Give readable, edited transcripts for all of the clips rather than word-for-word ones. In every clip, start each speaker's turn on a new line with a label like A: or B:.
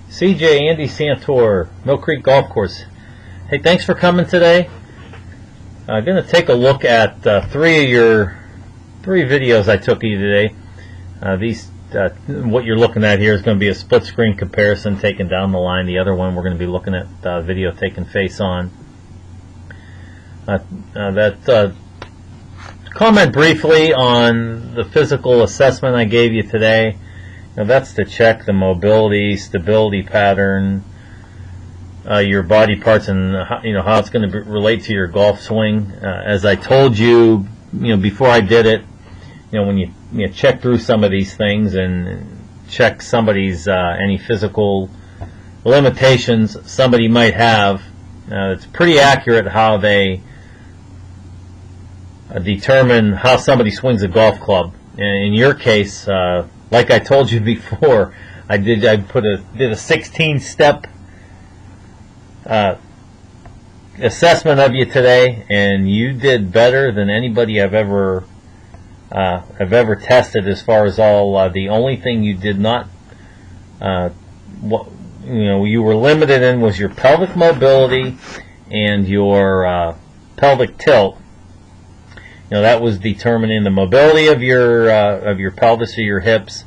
A: CJ, Andy Santor, Mill Creek Golf Course. Hey, thanks for coming today. I'm going to take a look at three videos I took of you today. What you're looking at here is going to be a split screen comparison taken down the line. The other one we're going to be looking at video taken face on. Comment briefly on the physical assessment I gave you today. Now that's to check the mobility, stability pattern, your body parts, and how it's going to relate to your golf swing. As I told you, before I did it, when you check through some of these things and check somebody's any physical limitations somebody might have, it's pretty accurate how they determine how somebody swings a golf club. In your case, like I told you before, I did a 16-step assessment of you today, and you did better than anybody I've ever tested. As far as all, the only thing you did not, you were limited in was your pelvic mobility and your pelvic tilt. That was determining the mobility of your pelvis or your hips,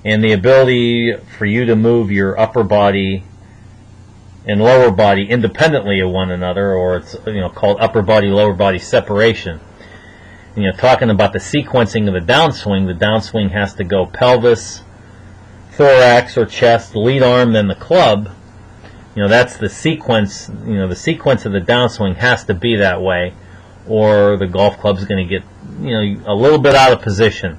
A: and the ability for you to move your upper body and lower body independently of one another, or it's called upper body lower body separation. And, talking about the sequencing of the downswing has to go pelvis, thorax or chest, lead arm, then the club. That's the sequence. The sequence of the downswing has to be that way, or the golf club's going to get a little bit out of position.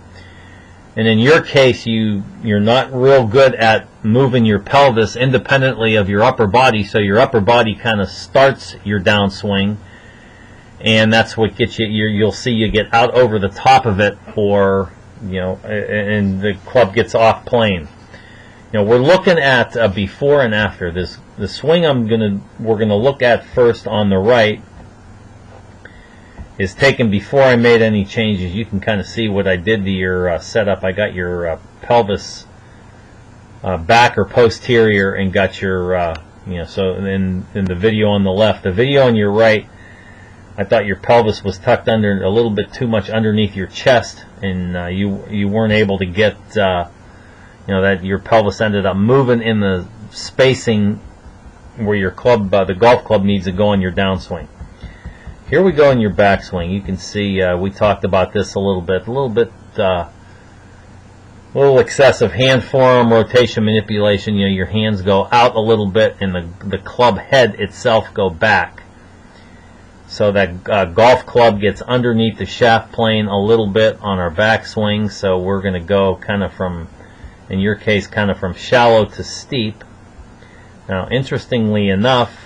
A: And in your case, you're not real good at moving your pelvis independently of your upper body, so your upper body kind of starts your downswing, and that's what gets you. You'll see you get out over the top of it, or and the club gets off plane. We're looking at before and after. The swing we're gonna look at first on the right is taken before I made any changes. You can kind of see what I did to your setup. I got your pelvis back or posterior, and got your so in the video on the left. The video on your right, I thought your pelvis was tucked under a little bit too much underneath your chest, and you weren't able to get that your pelvis ended up moving in the spacing where your club, the golf club, needs to go in your downswing. Here we go in your backswing. You can see we talked about this a little excessive hand forearm rotation manipulation. Your hands go out a little bit, and the club head itself go back. So that golf club gets underneath the shaft plane a little bit on our backswing. So we're going to go kind of from, in your case, kind of from shallow to steep. Now, interestingly enough,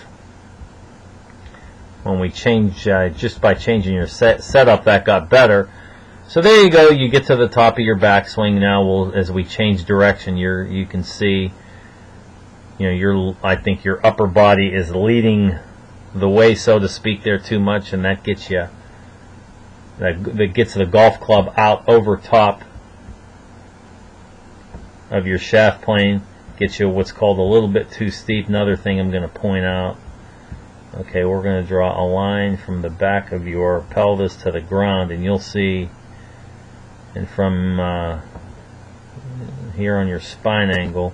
A: when we change, just by changing your setup, that got better. So there you go. You get to the top of your backswing. Now, as we change direction, you can see, I think your upper body is leading the way, so to speak, there too much, and that gets you, that gets the golf club out over top of your shaft plane. Gets you what's called a little bit too steep. Another thing I'm going to point out. Okay, we're going to draw a line from the back of your pelvis to the ground, and you'll see, and from here on your spine angle,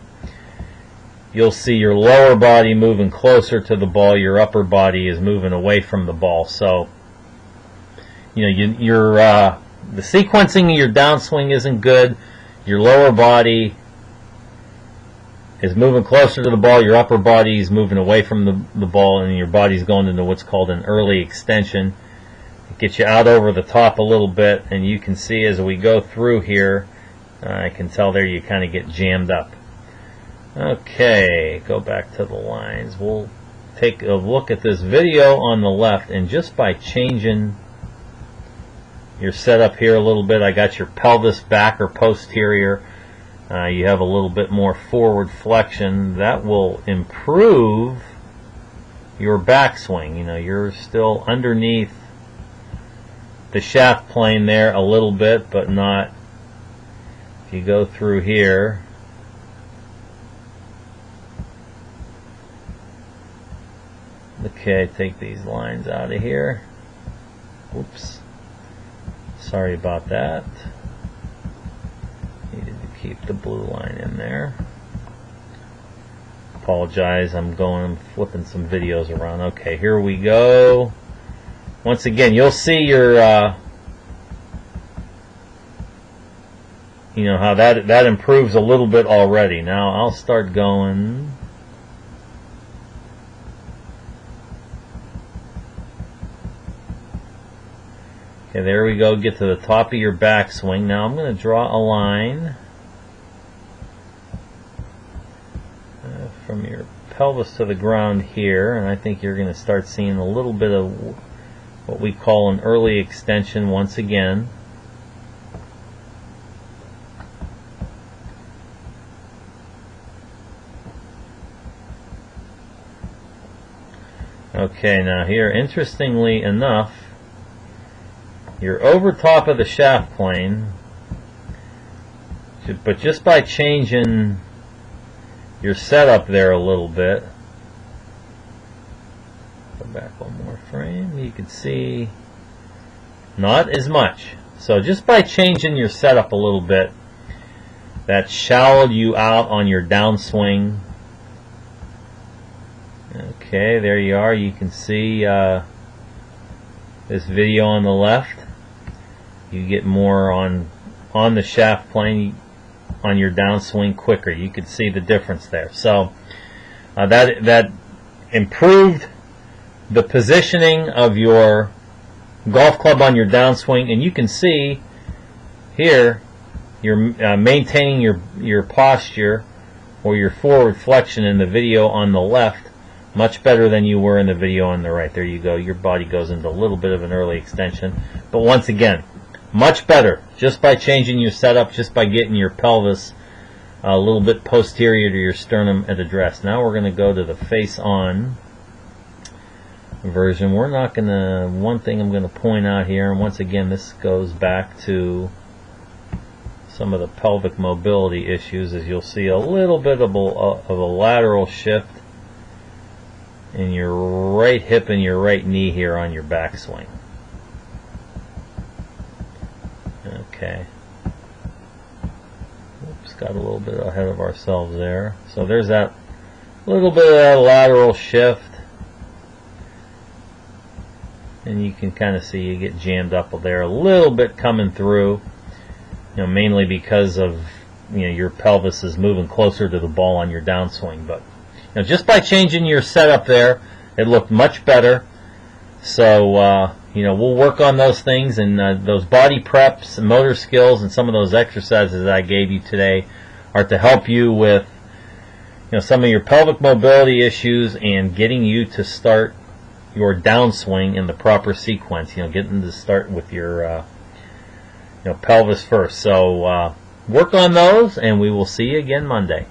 A: you'll see your lower body moving closer to the ball. Your upper body is moving away from the ball. So, the sequencing of your downswing isn't good. Your lower body is moving closer to the ball, your upper body is moving away from the ball, and your body's going into what's called an early extension. It gets you out over the top a little bit, and you can see as we go through here, I can tell there you kind of get jammed up. Okay, go back to the lines. We'll take a look at this video on the left, and just by changing your setup here a little bit, I got your pelvis back or posterior. You have a little bit more forward flexion. That will improve your backswing. You're still underneath the shaft plane there a little bit, but not. If you go through here, Okay, take these lines out of here. Oops. Sorry about that. Needed to keep the blue line in there. Apologize, I'm flipping some videos around. Okay, here we go. Once again, you'll see your, you know, how that improves a little bit already. Now I'll start going. Okay, there we go. Get to the top of your backswing. Now I'm going to draw a line from your pelvis to the ground here, and I think you're going to start seeing a little bit of what we call an early extension once again. Okay, now here, interestingly enough, you're over top of the shaft plane, but just by changing your setup there a little bit, go back one more frame, you can see not as much. So just by changing your setup a little bit, that shallowed you out on your downswing. Okay, there you are. You can see this video on the left. You get more on the shaft plane on your downswing quicker. You can see the difference there. So that improved the positioning of your golf club on your downswing, and you can see here you're maintaining your posture or your forward flexion in the video on the left much better than you were in the video on the right. There you go. Your body goes into a little bit of an early extension, but once again, much better just by changing your setup, just by getting your pelvis a little bit posterior to your sternum at address. Now we're going to go to the face-on version. We're not going to, one thing I'm going to point out here, and once again this goes back to some of the pelvic mobility issues, is you'll see a little bit of a lateral shift in your right hip and your right knee here on your backswing. Okay. Oops, got a little bit ahead of ourselves there. So there's that little bit of that lateral shift. And you can kind of see you get jammed up there a little bit coming through. You know, mainly because of, you know, your pelvis is moving closer to the ball on your downswing. But you know, just by changing your setup there, it looked much better. So you know, we'll work on those things, and those body preps and motor skills and some of those exercises that I gave you today are to help you with, you know, some of your pelvic mobility issues and getting you to start your downswing in the proper sequence. You know, getting to start with your you know, pelvis first. So work on those, and we will see you again Monday.